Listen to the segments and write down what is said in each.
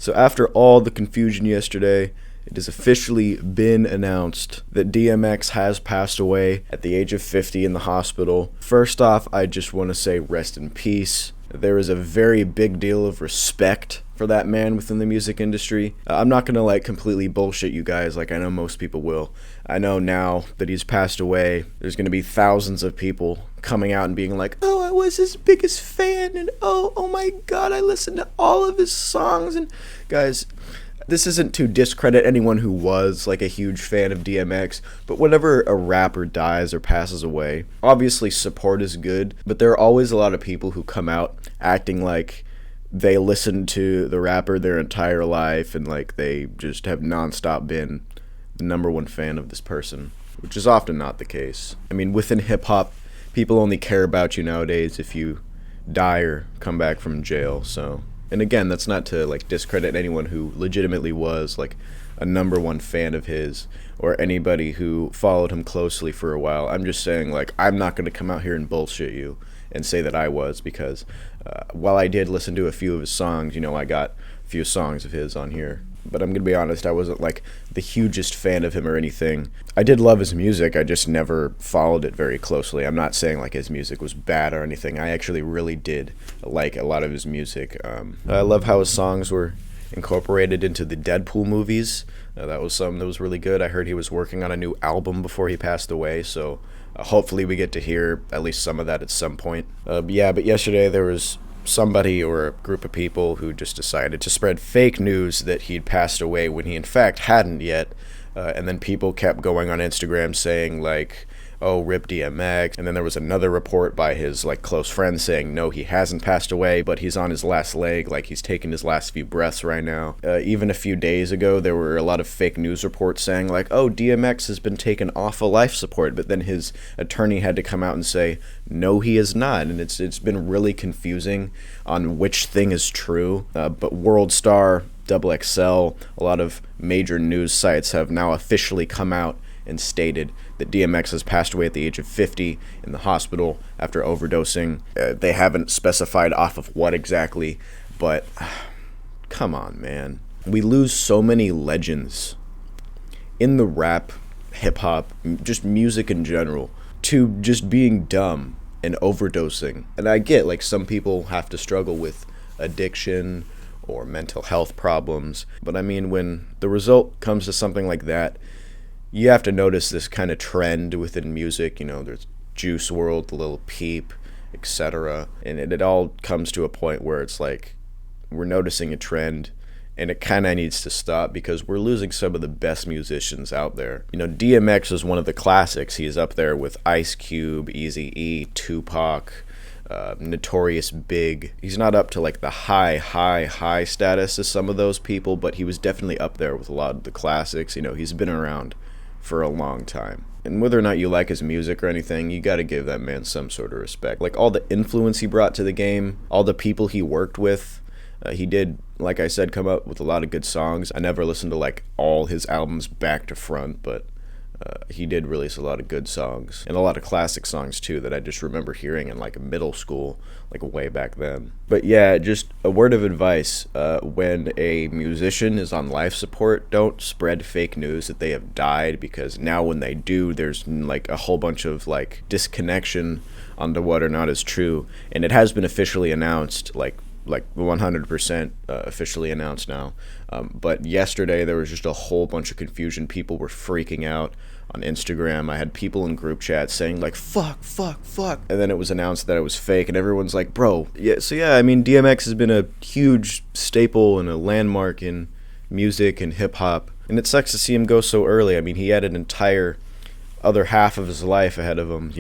So after all the confusion yesterday, it has officially been announced that DMX has passed away at the age of 50 in the hospital. First off, I just want to say rest in peace. There is a very big deal of respect for that man within the music industry. I'm not gonna completely bullshit you guys like I know most people will. I know now that he's passed away, there's gonna be thousands of people coming out and being like, oh, I was his biggest fan, and oh my god, I listened to all of his songs. And guys, this isn't to discredit anyone who was a huge fan of DMX, but whenever a rapper dies or passes away, obviously support is good, but there are always a lot of people who come out acting like they listened to the rapper their entire life and they just have nonstop been the number one fan of this person, which is often not the case. I mean, within hip-hop, people only care about you nowadays if you die or come back from jail, so... And again, that's not to discredit anyone who legitimately was a number one fan of his, or anybody who followed him closely for a while. I'm just saying I'm not going to come out here and bullshit you and say that I was, because while I did listen to a few of his songs, I got a few songs of his on here. But I'm going to be honest, I wasn't the hugest fan of him or anything. I did love his music, I just never followed it very closely. I'm not saying his music was bad or anything. I actually really did like a lot of his music. I love how his songs were incorporated into the Deadpool movies. That was something that was really good. I heard he was working on a new album before he passed away, so hopefully we get to hear at least some of that at some point. But yesterday there was somebody or a group of people who just decided to spread fake news that he'd passed away when he in fact hadn't yet, and then people kept going on Instagram saying oh, rip DMX, and then there was another report by his close friend saying no, he hasn't passed away, but he's on his last leg, he's taking his last few breaths right now. Even a few days ago there were a lot of fake news reports saying oh, DMX has been taken off of life support, but then his attorney had to come out and say no, he is not, and it's been really confusing on which thing is true. But World Star, XXL, a lot of major news sites have now officially come out and stated that DMX has passed away at the age of 50 in the hospital after overdosing. They haven't specified off of what exactly, but come on, man. We lose so many legends in the rap, hip-hop, just music in general, to just being dumb and overdosing. And I get, some people have to struggle with addiction or mental health problems, but I mean, when the result comes to something like that, you have to notice this kind of trend within music. There's Juice WRLD, Lil Peep, etc. And it all comes to a point where it's we're noticing a trend, and it kind of needs to stop because we're losing some of the best musicians out there. DMX is one of the classics. He's up there with Ice Cube, Eazy-E, Tupac, Notorious Big. He's not up to the high status as some of those people, but he was definitely up there with a lot of the classics. He's been around for a long time. And whether or not you like his music or anything, you gotta give that man some sort of respect. All the influence he brought to the game, all the people he worked with, he did, like I said, come up with a lot of good songs. I never listened to all his albums back to front, but he did release a lot of good songs, and a lot of classic songs too that I just remember hearing in middle school, way back then. But yeah, just a word of advice, when a musician is on life support, don't spread fake news that they have died, because now when they do, there's a whole bunch of disconnection onto what or not is true. And it has been officially announced, 100% officially announced now. But yesterday there was just a whole bunch of confusion. People were freaking out on Instagram. I had people in group chats saying fuck, and then it was announced that it was fake, and everyone's bro. Yeah, so yeah, I mean, DMX has been a huge staple and a landmark in music and hip-hop, and it sucks to see him go so early. I mean, he had an entire other half of his life ahead of him,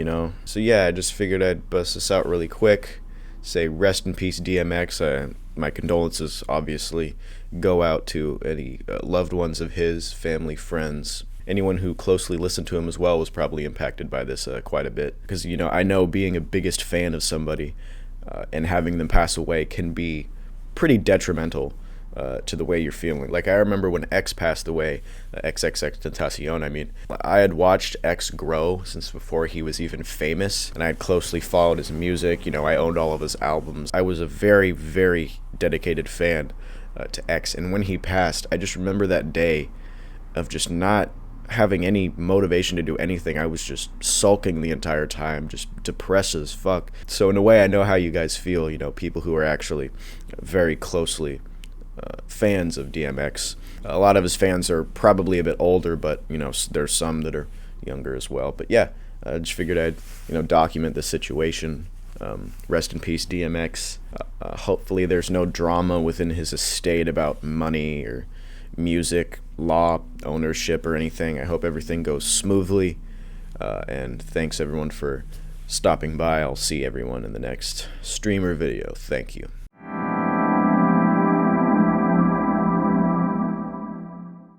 So yeah, I just figured I'd bust this out really quick. Say rest in peace DMX. My condolences obviously go out to any loved ones of his, family, friends. Anyone who closely listened to him as well was probably impacted by this quite a bit, because I know being a biggest fan of somebody and having them pass away can be pretty detrimental to the way you're feeling. I remember when X passed away, XXXTentacion, I mean, I had watched X grow since before he was even famous, and I had closely followed his music. I owned all of his albums. I was a very, very dedicated fan to X. And when he passed, I just remember that day of just not having any motivation to do anything. I was just sulking the entire time, just depressed as fuck. So in a way, I know how you guys feel, people who are actually very closely fans of DMX. A lot of his fans are probably a bit older, but there's some that are younger as well. But yeah, I just figured I'd document the situation. Rest in peace, DMX. Hopefully there's no drama within his estate about money or music, law, ownership, or anything. I hope everything goes smoothly. And thanks everyone for stopping by. I'll see everyone in the next streamer video. Thank you.